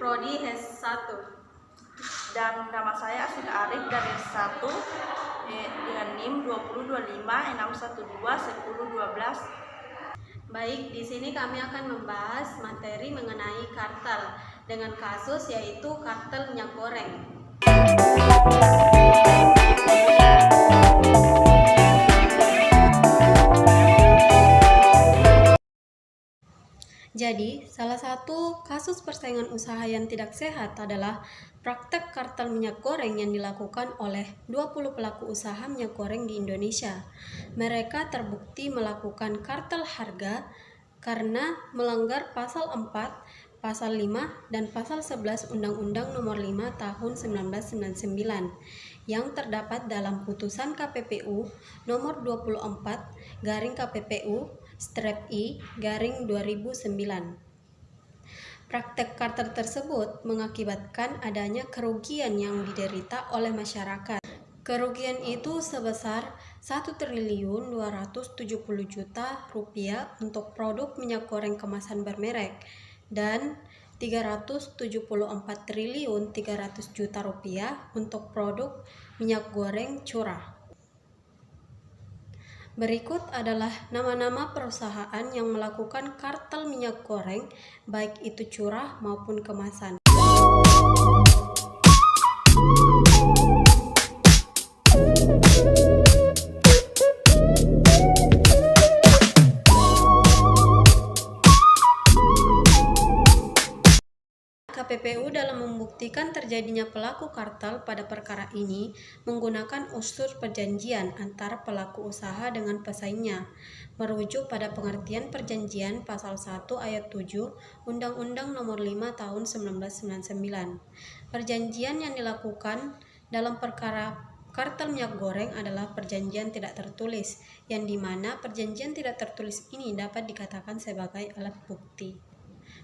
Prodi S1. Dan nama saya Asin Arif dari S1 dengan NIM 202561211012. Baik, di sini kami akan membahas materi mengenai kartel dengan kasus yaitu kartel minyak goreng. Jadi, salah satu kasus persaingan usaha yang tidak sehat adalah praktek kartel minyak goreng yang dilakukan oleh 20 pelaku usaha minyak goreng di Indonesia. Mereka terbukti melakukan kartel harga karena melanggar pasal 4, pasal 5, dan pasal 11 Undang-Undang Nomor 5 Tahun 1999 yang terdapat dalam putusan KPPU Nomor 24/KPPU/I/2009. Praktek kartel tersebut mengakibatkan adanya kerugian yang diderita oleh masyarakat. Kerugian itu sebesar Rp1.270.000.000 untuk produk minyak goreng kemasan bermerek dan Rp374.300.000.000 untuk produk minyak goreng curah. Berikut adalah nama-nama perusahaan yang melakukan kartel minyak goreng, baik itu curah maupun kemasan. KPPU dalam membuktikan terjadinya pelaku kartel pada perkara ini menggunakan unsur perjanjian antara pelaku usaha dengan pesaingnya, merujuk pada pengertian perjanjian pasal 1 ayat 7 Undang-Undang Nomor 5 Tahun 1999. Perjanjian yang dilakukan dalam perkara kartel minyak goreng adalah perjanjian tidak tertulis, yang dimana perjanjian tidak tertulis ini dapat dikatakan sebagai alat bukti.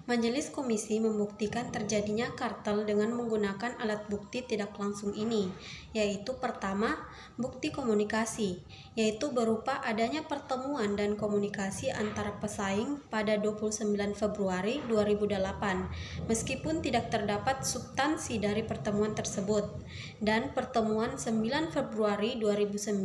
Majelis Komisi membuktikan terjadinya kartel dengan menggunakan alat bukti tidak langsung ini, yaitu pertama, bukti komunikasi, yaitu berupa adanya pertemuan dan komunikasi antara pesaing pada 29 Februari 2008, meskipun tidak terdapat substansi dari pertemuan tersebut, dan pertemuan 9 Februari 2009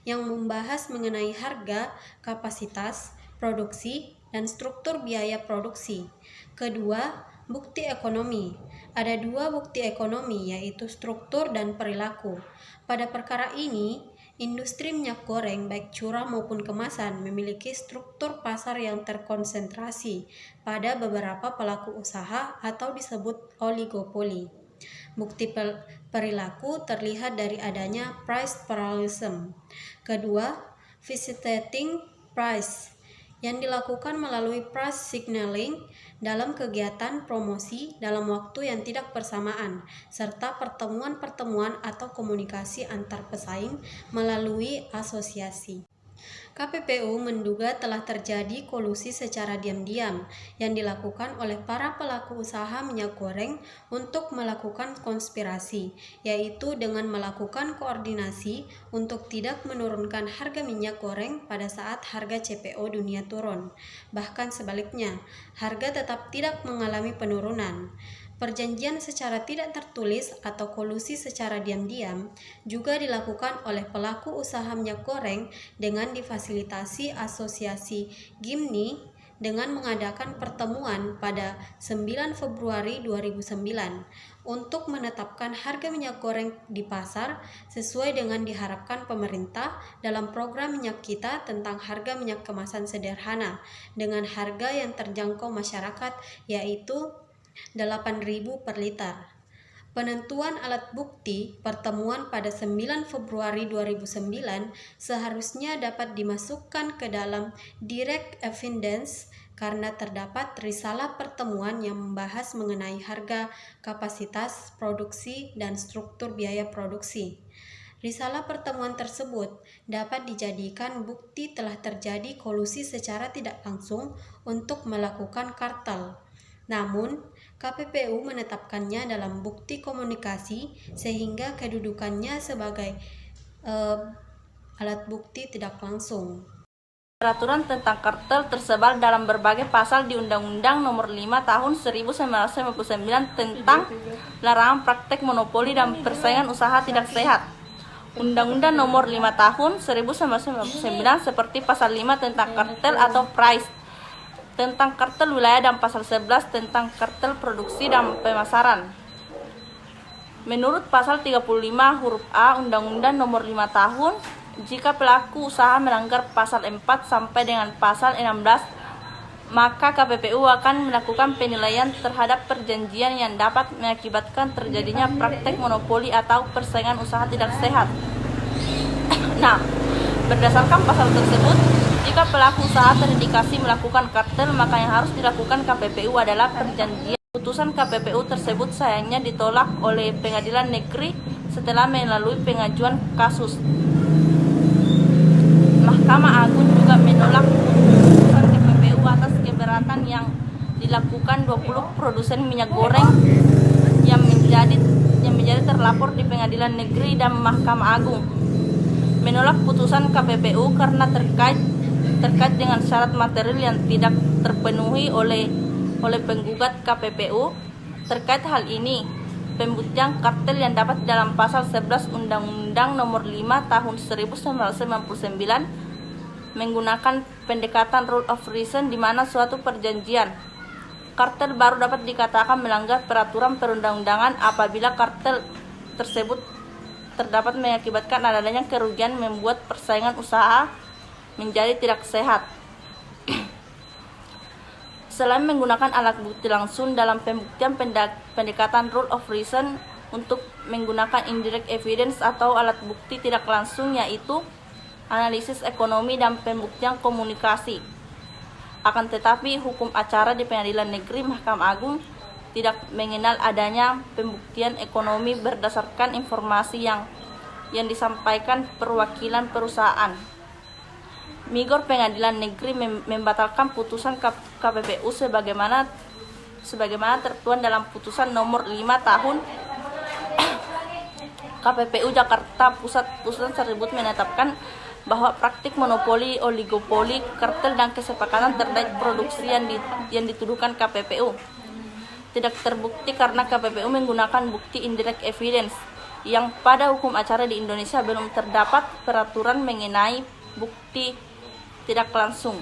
yang membahas mengenai harga, kapasitas, produksi, dan struktur biaya produksi. Kedua, bukti ekonomi. Ada dua bukti ekonomi, yaitu struktur dan perilaku. Pada perkara ini, industri minyak goreng baik curah maupun kemasan memiliki struktur pasar yang terkonsentrasi pada beberapa pelaku usaha atau disebut oligopoli. Bukti perilaku terlihat dari adanya price parallelism. Kedua, visitating price yang dilakukan melalui price signaling dalam kegiatan promosi dalam waktu yang tidak bersamaan, serta pertemuan-pertemuan atau komunikasi antar pesaing melalui asosiasi. KPPU menduga telah terjadi kolusi secara diam-diam yang dilakukan oleh para pelaku usaha minyak goreng untuk melakukan konspirasi, yaitu dengan melakukan koordinasi untuk tidak menurunkan harga minyak goreng pada saat harga CPO dunia turun. Bahkan sebaliknya, harga tetap tidak mengalami penurunan. Perjanjian secara tidak tertulis atau kolusi secara diam-diam juga dilakukan oleh pelaku usaha minyak goreng dengan difasilitasi asosiasi GIMNI dengan mengadakan pertemuan pada 9 Februari 2009 untuk menetapkan harga minyak goreng di pasar sesuai dengan diharapkan pemerintah dalam program Minyak Kita tentang harga minyak kemasan sederhana dengan harga yang terjangkau masyarakat, yaitu 8.000 per liter. Penentuan alat bukti pertemuan pada 9 Februari 2009 seharusnya dapat dimasukkan ke dalam direct evidence karena terdapat risalah pertemuan yang membahas mengenai harga, kapasitas, produksi, dan struktur biaya produksi. Risalah pertemuan tersebut dapat dijadikan bukti telah terjadi kolusi secara tidak langsung untuk melakukan kartel. Namun, KPPU menetapkannya dalam bukti komunikasi sehingga kedudukannya sebagai alat bukti tidak langsung. Peraturan tentang kartel tersebar dalam berbagai pasal di Undang-Undang Nomor 5 Tahun 1999 tentang larangan praktek monopoli dan persaingan usaha tidak sehat. Undang-Undang Nomor 5 Tahun 1999 seperti Pasal 5 tentang kartel atau price tentang kartel wilayah dan Pasal 11 tentang kartel produksi dan pemasaran. Menurut Pasal 35 huruf A Undang-Undang Nomor 5 Tahun, jika pelaku usaha melanggar Pasal 4 sampai dengan Pasal 16, maka KPPU akan melakukan penilaian terhadap perjanjian yang dapat mengakibatkan terjadinya praktek monopoli atau persaingan usaha tidak sehat. Nah, berdasarkan pasal tersebut, jika pelaku usaha terindikasi melakukan kartel, maka yang harus dilakukan KPPU adalah perjanjian. Putusan KPPU tersebut sayangnya ditolak oleh Pengadilan Negeri setelah melalui pengajuan kasus. Mahkamah Agung juga menolak putusan KPPU atas keberatan yang dilakukan 20 produsen minyak goreng yang menjadi terlapor di Pengadilan Negeri dan Mahkamah Agung. Menolak putusan KPPU karena terkait dengan syarat material yang tidak terpenuhi oleh penggugat KPPU. Terkait hal ini, pembuktian kartel yang dapat dalam Pasal 11 Undang-Undang Nomor 5 Tahun 1999 menggunakan pendekatan rule of reason, di mana suatu perjanjian kartel baru dapat dikatakan melanggar peraturan perundang-undangan apabila kartel tersebut terdapat mengakibatkan adanya kerugian membuat persaingan usaha menjadi tidak sehat. Selain menggunakan alat bukti langsung dalam pembuktian pendekatan rule of reason, untuk menggunakan indirect evidence atau alat bukti tidak langsung, yaitu analisis ekonomi dan pembuktian komunikasi. Akan tetapi, hukum acara di Pengadilan Negeri Mahkamah Agung tidak mengenal adanya pembuktian ekonomi berdasarkan informasi yang disampaikan perwakilan perusahaan. Migor Pengadilan Negeri membatalkan putusan KPPU sebagaimana tertuang dalam putusan nomor 5 tahun KPPU Jakarta Pusat tersebut menetapkan bahwa praktik monopoli, oligopoli, kartel dan kesepakatan terkait produksi yang dituduhkan KPPU tidak terbukti karena KPPU menggunakan bukti indirect evidence yang pada hukum acara di Indonesia belum terdapat peraturan mengenai bukti tidak langsung,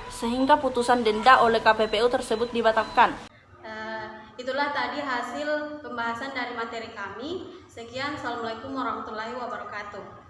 sehingga putusan denda oleh KPPU tersebut dibatalkan. Itulah tadi hasil pembahasan dari materi kami. Sekian, Assalamualaikum warahmatullahi wabarakatuh.